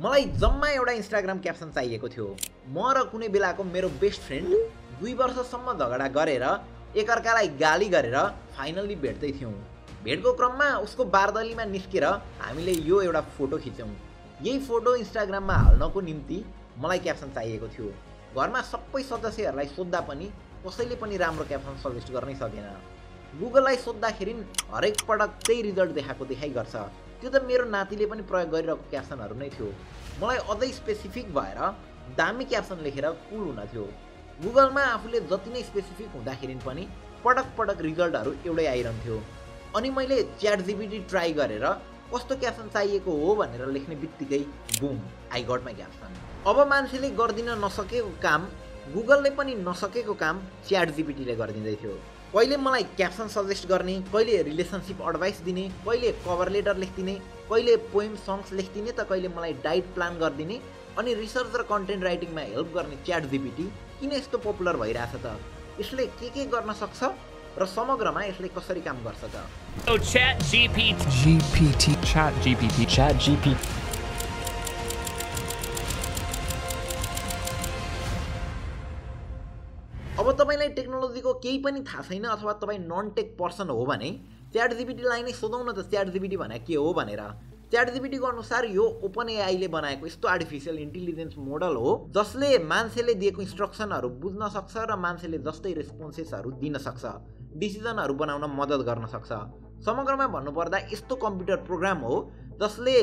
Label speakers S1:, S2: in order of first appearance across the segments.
S1: मलाई जम्मा एउटा इन्स्टाग्राम क्याप्सन चाहिएको थियो। म र कुनै बेलाको मेरो बेस्ट फ्रेन्ड 2 वर्षसम्म झगडा गरेर एकअर्कालाई गाली गरेर फाइनल्ली भेट्दै थियौँ। भेटको क्रममा उसको बारदलीमा निस्केर हामीले यो एउटा फोटो खिच्यौँ। यही फोटो इन्स्टाग्राममा हाल्नको निम्ति मलाई क्याप्सन चाहिएको थियो। घरमा सबै सदस्यहरूलाई सोद्धा पनि कसैले पनि राम्रो क्याप्सन सजेस्ट गर्नै सकेन। गुगललाई सोद्धाखेरि हरेक पटक त्यही रिजल्ट देखाएको देखाइ गर्छ। त्यो त मेरो नातिले पनि प्रयोग गरिरहेको क्याप्सनहरू नै थियो। मलाई अझै स्पेसिफिक भएर दामी क्याप्सन लेखेर कुल हुन थियो। गुगलमा आफूले जति नै स्पेसिफिक हुँदाखेरि पनि पटक पटक रिजल्टहरू एउटै आइरहन्थ्यो। अनि मैले च्याटजिपिटी ट्राई गरेर कस्तो क्याप्सन चाहिएको हो भनेर लेख्ने बित्तिकै boom, I got my caption. अब मान्छेले गर्दिन नसकेको काम, गुगलले पनि नसकेको काम च्याटजिपिटीले गरिदिँदै थियो। कहिले मलाई क्याप्सन सजेस्ट गर्ने, कहिले रिलेसनसिप एडभाइस दिने, कहिले कभर लेटर लेखिदिने, कहिले पोएम सङ्ग्स लेखिदिने त कहिले मलाई डाइट प्लान गरिदिने। अनि रिसर्च र कन्टेन्ट राइटिङमा हेल्प गर्ने च्याटजिपिटी किन यस्तो पपुलर भइरहेछ त? यसले के गर्न सक्छ र समग्रमा यसले कसरी काम गर्छ त?
S2: ChatGPT
S1: अब तपाईलाई टेक्नोलोजीको केही पनि थाहा छैन अथवा तपाईँ नन टेक पर्सन हो भने च्याटजिपिटीलाई नै सोधौँ न त च्याटजिपिटी भने के हो भनेर। च्याटजिपिटीको अनुसार यो ओपन एआईले बनाएको यस्तो आर्टिफिसियल इन्टेलिजेन्स मोडल हो जसले मान्छेले दिएको इन्स्ट्रक्सनहरू बुझ्न सक्छ र मान्छेले जस्तै रेस्पोन्सेसहरू दिन सक्छ, डिसिजनहरू बनाउन मद्दत गर्न सक्छ। समग्रमा भन्नुपर्दा यस्तो कम्प्युटर प्रोग्राम हो जसले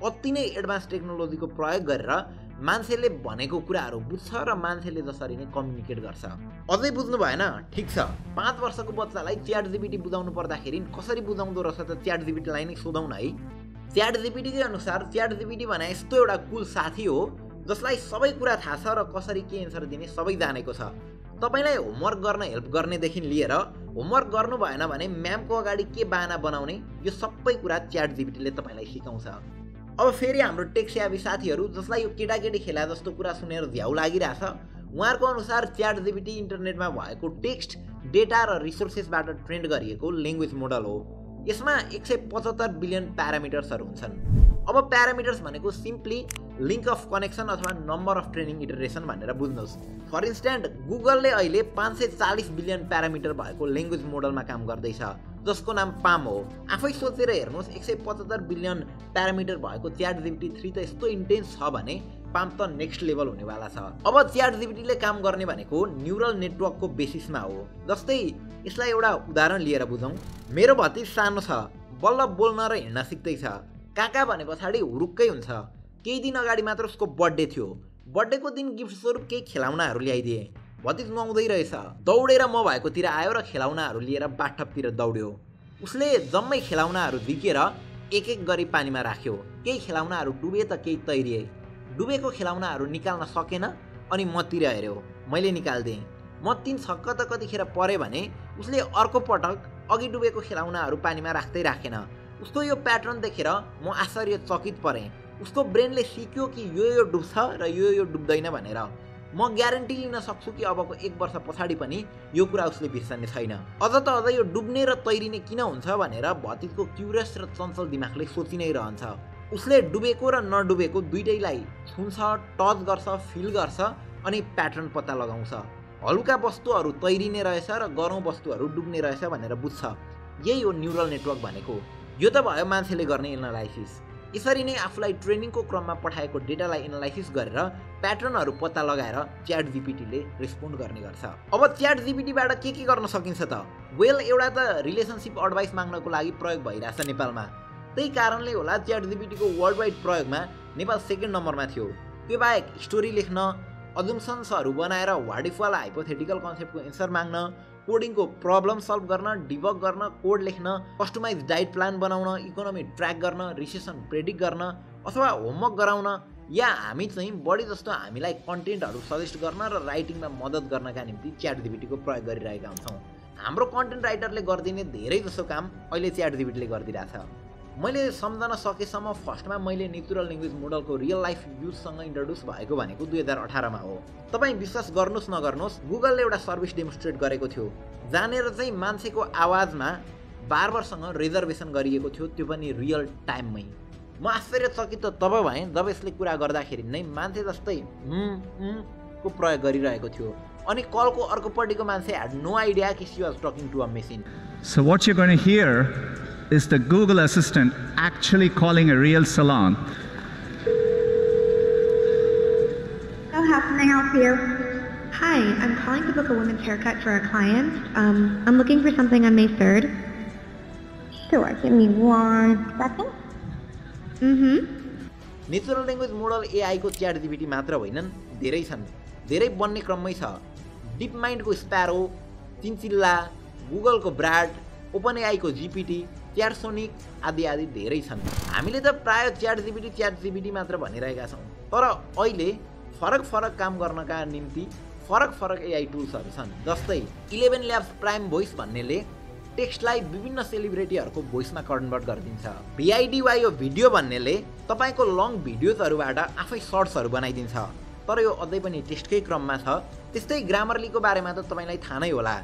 S1: अति नै एडभान्स टेक्नोलोजीको प्रयोग गरेर मान्छेले भनेको कुराहरू बुझ्छ र मान्छेले जसरी नै कम्युनिकेट गर्छ। अझै बुझ्नु भएन? ठिक छ, 5 वर्षको बच्चालाई च्याटजिपिटी बुझाउनु पर्दाखेरि कसरी बुझाउँदो रहेछ त च्याटजिपिटीलाई नै सोधौँ न है। च्याटजिपिटीकै अनुसार च्याटजिपिटी भने यस्तो एउटा कुल साथी हो जसलाई सबै कुरा थाहा छ र कसरी के एन्सर दिने सबै जानेको छ। तपाईलाई होमवर्क गर्न हेल्प गर्नेदेखि लिएर होमवर्क गर्नु भएन भने म्यामको अगाडि के बाना बनाउने, यो सबै कुरा च्याटजिपिटीले तपाईँलाई सिकाउँछ। अब फेरि हाम्रो टेक सेवी साथीहरू जसलाई यो केटाकेटी खेला जस्तो कुरा सुनेर झ्याउ लागिरहेछ, उहाँहरूको अनुसार च्याटजिपिटी इन्टरनेटमा भएको टेक्स्ट, डेटा र रिसोर्सेसबाट ट्रेन्ड गरिएको ल्याङ्ग्वेज मोडल हो। यसमा 175 बिलियन प्यारामिटर्सहरू हुन्छन्। अब प्यारामिटर्स भनेको सिम्पली लिङ्क अफ कनेक्सन अथवा नम्बर अफ ट्रेनिङ इटरेसन भनेर बुझ्नुहोस्। फर इन्स्टेन्ट गुगलले अहिले 540 बिलियन प्यारामिटर भएको ल्याङ्ग्वेज मोडलमा काम गर्दैछ जसको नाम पाम हो। आफै सोचेर हेर्नुहोस्, 175 बिलियन प्यारामिटर भएको च्याटजिपिटी 3 त यस्तो इन्टेन्स छ भने पाम त नेक्स्ट लेभल हुनेवाला छ। अब च्याटजिपिटीले काम गर्ने भनेको न्युरल नेटवर्कको बेसिसमा हो। जस्तै यसलाई एउटा उदाहरण लिएर बुझौँ। मेरो भतिज सानो छ, बल्ल बोल्न र हिँड्न सिक्दैछ। काका भने पछाडि हुरुक्कै हुन्छ। केही दिन अगाडि मात्र उसको बर्थडे थियो। बर्थडेको दिन गिफ्ट स्वरूप केही खेलाउनाहरू ल्याइदिए। भतिज नुहाउँदै रहेछ, दौडेर म भएकोतिर आयो र खेलाउनाहरू लिएर बाथटबतिर दौड्यो। उसले जम्मै खेलाउनाहरू झिकेर एक एक गरी पानीमा राख्यो। केही खेलाउनाहरू डुबे त केही तैरिए। डुबेको खेलाउनाहरू निकाल्न सकेन अनि मतिर हेऱ्यो। मैले निकाल्दिएँ। म 3 छक्क त कतिखेर परे भने उसले अर्को पटक अघि डुबेको खेलाउनाहरू पानीमा राख्दै राखेन। उसको यो प्याटर्न देखेर म आश्चर्यचकित परेँ। उसको ब्रेनले सिक्यो कि यो डुब्छ र यो डुब्दैन भनेर। म ग्यारेन्टी लिन सक्छु कि अबको 1 वर्ष पछाडि पनि यो कुरा उसले बिर्सने छैन। अझ त अझ यो डुब्ने र तैरिने किन हुन्छ भनेर भतिजको क्युरियस र चञ्चल दिमागले सोचि नै रहन्छ। उसले डुबेको र नडुबेको दुइटैलाई छुन्छ, टच गर्छ, फिल गर्छ अनि प्याटर्न पत्ता लगाउँछ। हलुका वस्तुहरू तैरिने रहेछ र गरौँ वस्तुहरू डुब्ने रहेछ भनेर बुझ्छ। यही हो न्युरल नेटवर्क भनेको। यो त भयो मान्छेले गर्ने एनालाइसिस। यसरी नै आफूलाई ट्रेनिङको क्रममा पठाएको डेटालाई एनालाइसिस गरेर प्याटर्नहरू पत्ता लगाएर च्याटजिपिटीले रेस्पोन्ड गर्ने गर्छ। अब च्याटजिपिटीबाट के गर्न सकिन्छ त? वेल, एउटा त रिलेसनसिप एडभाइस माग्नको लागि प्रयोग भइरहेछ नेपालमा। त्यही कारणले होला च्याटजिपिटीको वर्ल्ड वाइड प्रयोगमा नेपाल 2nd नम्बरमा थियो। त्यो बाहेक स्टोरी लेख्न, अजम्सन्सहरू बनाएर व्हाट इफ वाला हाइपोथेटिकल कन्सेप्टको एन्सर माग्न, कोडिङको प्रब्लम सल्भ गर्न, डिबग गर्न, कोड लेख्न, कस्टमाइज डाइट प्लान बनाउन, इकोनोमी ट्र्याक गर्न, रिसेसन प्रेडिक्ट गर्न अथवा होमवर्क गराउन, या हामी चाहिँ बढी जस्तो हामीलाई कन्टेन्टहरू सजेस्ट गर्न र राइटिङमा मद्दत गर्नका निम्ति च्याटजिपिटीको प्रयोग गरिरहेका हुन्छौँ। हाम्रो कन्टेन्ट राइटरले गरिदिने धेरै जसो काम अहिले च्याटजिपिटीले गरिदिरहेछ। मैले सम्झन सकेसम्म फर्स्टमा मैले नेचुरल ल्याङ्ग्वेज मोडलको रियल लाइफ युजसँग इन्ट्रोड्युस भएको भनेको 2018 मा हो। तपाईँ विश्वास गर्नुहोस् नगर्नुहोस्, गुगलले एउटा सर्भिस डेमोन्स्ट्रेट गरेको थियो जानेर चाहिँ मान्छेको आवाजमा बार्बरसँग रिजर्भेसन गरिएको थियो, त्यो पनि रियल टाइममै। म आश्चर्यचकित त तब भएँ जब यसले कुरा गर्दाखेरि नै मान्छे जस्तै को प्रयोग गरिरहेको थियो अनि कलको अर्कोपट्टिको मान्छे had no idea कि she was talking to a machine.
S2: So what you're going to hear is the Google Assistant actually calling a real salon.
S3: So how can I help you? Hi, I'm calling to book a women's haircut for a client. I'm looking for something on May 3rd. Sure, give me 1 second.
S1: Natural language model AI को ChatGPT मात्र होइनन्, धेरै छन्, धेरै बन्ने क्रममै छ। Deep माइन्डको sparrow, चिन्चिल्ला, गुगलको broad, open AI को जीपीटी, च्याटसोनिक आदि आदि धेरै छन्। हामीले त प्राय च्याटजीपीटी मात्र भनिरहेका छौं, तर अहिले फरक काम गर्नका निम्ति फरक एआई टुल्सहरू छन्। जस्तै 11 ल्याब्स प्राइम भोइस भन्नेले टेक्स्टलाई विभिन्न सेलिब्रिटीहरूको भोइसमा कन्भर्ट गरिदिन्छ। VIDYO भिडियो भन्नेले तपाईको लङ भिडियोजहरूबाट आफै सर्ट्सहरू बनाइदिन्छ। तर यो अझै पनि टेस्टकै क्रममा छ। त्यस्तै ग्रामरलीको बारेमा त तपाईलाई थाहा नै होला,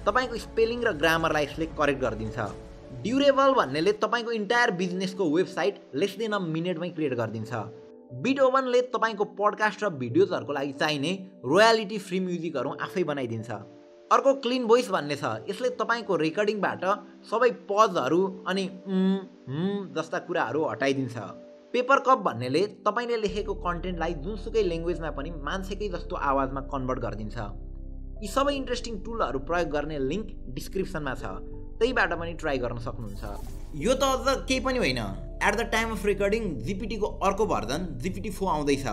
S1: तपाईको स्पेलिङ र ग्रामरलाई यसले करेक्ट गरिदिन्छ। ड्युरेबल भन्नेले तपाईको इन्टायर बिजनेसको वेबसाइट लेस देन अ मिनेटमै क्रिएट गरिदिन्छ। बिटओभनले तपाईको पडकास्ट र भिडियोजहरूको लागि चाहिने रोयल्टी फ्री म्युजिकहरू आफै बनाइदिन्छ। अर्को क्लीन भोइस भन्ने छ, यसले तपाईको रेकर्डिङबाट सबै पजहरू अनि जस्ता कुराहरू हटाइदिन्छ। पेपर कप भन्नेले तपाईले लेखेको कन्टेन्टलाई जुनसुकै ल्याङ्ग्वेजमा पनि मान्छेकै जस्तो आवाजमा कन्भर्ट गरिदिन्छ। यी सबै इन्ट्रेस्टिङ टुलहरू प्रयोग गर्ने लिङ्क डिस्क्रिप्सनमा छ, त्यहीबाट पनि ट्राई गर्न सक्नुहुन्छ। यो त अझ केही पनि होइन, at the time of recording GPT को अर्को भर्जन GPT-4 आउँदैछ।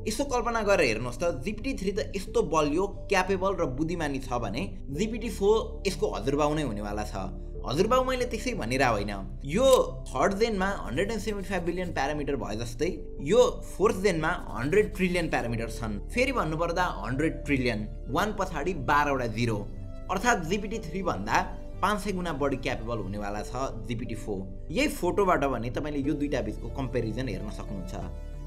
S1: यसो कल्पना गरेर हेर्नुहोस् त, GPT-3 त यस्तो बलियो, क्यापेबल र बुद्धिमानी छ भने GPT-4 यसको हजुरबाउ नै हुनेवाला छ। हजुरबाउ मैले त्यसै भनिरह होइन, यो 3rd जेनमा 175 बिलियन प्यारामिटर भए जस्तै यो 4th जेनमा 100 ट्रिलियन प्यारामिटर छन्। फेरि भन्नुपर्दा 100 ट्रिलियन 1 पछाडि 12 वटा 0, अर्थात् GPT-3 भन्दा 500 गुणा बढी क्यापेबल हुनेवाला छ GPT-4। यही फोटोबाट भने तपाईले यो दुईटा बीचको कम्पेरिजन हेर्न सक्नुहुन्छ।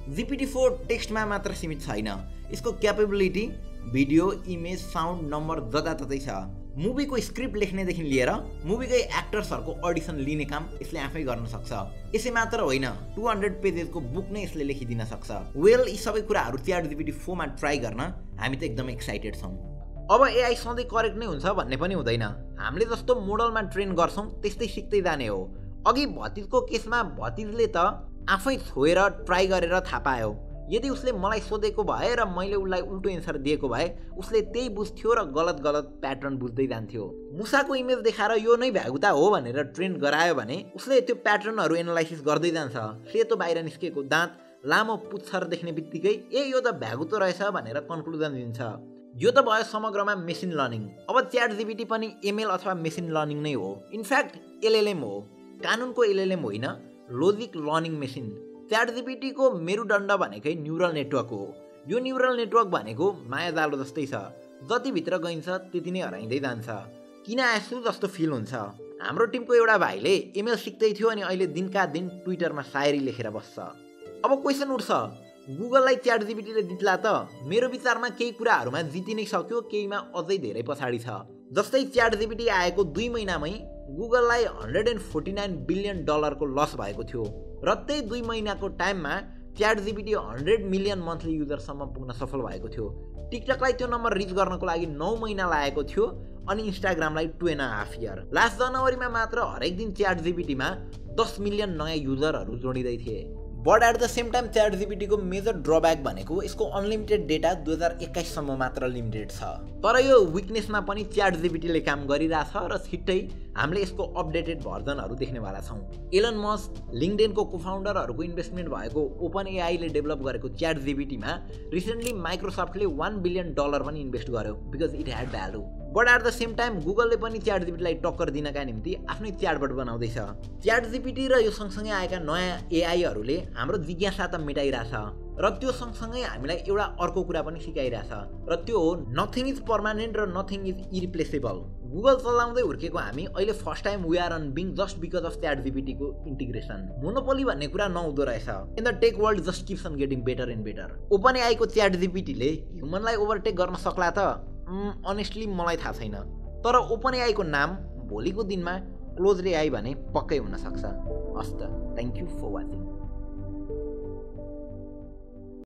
S1: GPT-4 टेक्स्टमा मात्र सीमित छैन, यसको capability video, image, sound, number जताततै छ। मुभीको स्क्रिप्ट लेख्नेदेखि लिएर मुभीकै एक्टर्सहरूको अडिसन लिने काम यसले आफै गर्न सक्छ। यसै मात्र होइन, 200 पेजेसको बुक नै यसले लेखिदिन सक्छ। वेल, यी सबै कुराहरू ChatGPT-4 मा ट्राई गर्न हामी त एकदमै एक्साइटेड छौँ। अब एआई सधैँ करेक्ट नै हुन्छ भन्ने पनि हुँदैन। हामीले जस्तो मोडलमा ट्रेन गर्छौँ त्यस्तै सिक्दै जाने हो। अघि भतिजको केसमा भतिजले त आफै छोएर ट्राई गरेर थाहा पायो। यदि उसले मलाई सोधेको भए र मैले उसलाई उल्टो एन्सर दिएको भए उसले त्यही बुझ्थ्यो र गलत प्याटर्न बुझ्दै जान्थ्यो। मुसाको इमेज देखाएर यो नै भ्यागुता हो भनेर ट्रेन गरायो भने उसले त्यो प्याटर्नहरू एनालाइसिस गर्दै जान्छ। सेतो बाहिर निस्केको दाँत, लामो पुच्छर देख्ने बित्तिकै यो त भ्यागुतो रहेछ भनेर कन्क्लुजन दिन्छ। यो त भयो समग्रमा मेसिन लर्निङ। अब ChatGPT पनि ML अथवा मेसिन लर्निङ नै हो। इनफ्याक्ट LLM हो, कानुनको LLM होइन, लोजिक लर्निङ मेसिन। ChatGPT को मेरुदण्ड भनेकै न्युरल नेटवर्क हो। यो न्युरल नेटवर्क भनेको मायाजालो जस्तै छ, जति भित्र गइन्छ त्यति नै हराइँदै जान्छ। किन आएछु जस्तो फिल हुन्छ। हाम्रो टिमको एउटा भाइले ML सिक्दै थियो अनि अहिले दिनका दिन ट्विटरमा सायरी लेखेर बस्छ। अब क्वेसन उठ्छ, गुगललाई ChatGPT ले जित्ला त? मेरो विचारमा केही कुराहरूमा जिति नै सक्यो, केहीमा अझै धेरै पछाडि छ। जस्तै ChatGPT आएको 2 महिनामै गुगललाई $149 बिलियन को लस भएको थियो र त्यही 2 महिनाको टाइममा ChatGPT 100 मिलियन मन्थली युजरसम्म पुग्न सफल भएको थियो। टिकटकलाई त्यो नम्बर रिच गर्नको लागि 9 महिना लागेको थियो अनि इन्स्टाग्रामलाई 2.5 इयर। लास्ट जनवरीमा मात्र हरेक दिन ChatGPT मा 10 मिलियन नयाँ युजरहरू जोडिँदै थिए। But at the same time ChatGPT को मेजर ड्रब्याक भनेको यसको अनलिमिटेड डेटा 2021 सम्म मात्र लिमिटेड छ। तर यो विकनेसमा पनि ChatGPT ले काम गरिरहेछ र छिट्टै हामीले यसको अपडेटेड भर्जनहरू देख्नेवाला छौँ। एलन मस्क, लिङ्कडिनको कोफाउन्डरहरूको इन्भेस्टमेन्ट भएको ओपन एआई ले डेभलप गरेको ChatGPT मा रिसेन्टली माइक्रोसफ्टले $1 बिलियन पनि इन्भेस्ट गर्यो because it had value. But at the same time गुगलले पनि ChatGPT लाई टक्कर दिनका निम्ति आफ्नै च्याटबट बनाउँदैछ। ChatGPT र यो सँगसँगै आएका नयाँ एआईहरूले हाम्रो जिज्ञासा त मेटाइरहेछ र त्यो सँगसँगै हामीलाई एउटा अर्को कुरा पनि सिकाइरहेछ र त्यो हो नथिङ इज पर्मानेन्ट र नथिङ इज इरिप्लेसेबल। गुगल चलाउँदै हुर्केको हामी अहिले first time we are on Bing just because of ChatGPT को इन्टिग्रेसन। मोनोपोली भन्ने कुरा नहुँदो रहेछ। In the tech world just keeps on getting better and better. OpenAI को ChatGPT ले ह्युमनलाई ओभरटेक गर्न सक्ला त? अनेस्टली मलाई थाहा छैन, तर ओपन एआई को नाम भोलिको दिनमा क्लोज एआई भने पक्कै हुन सक्छ। हस् त, थ्याङ्क यू फर वाचिङ।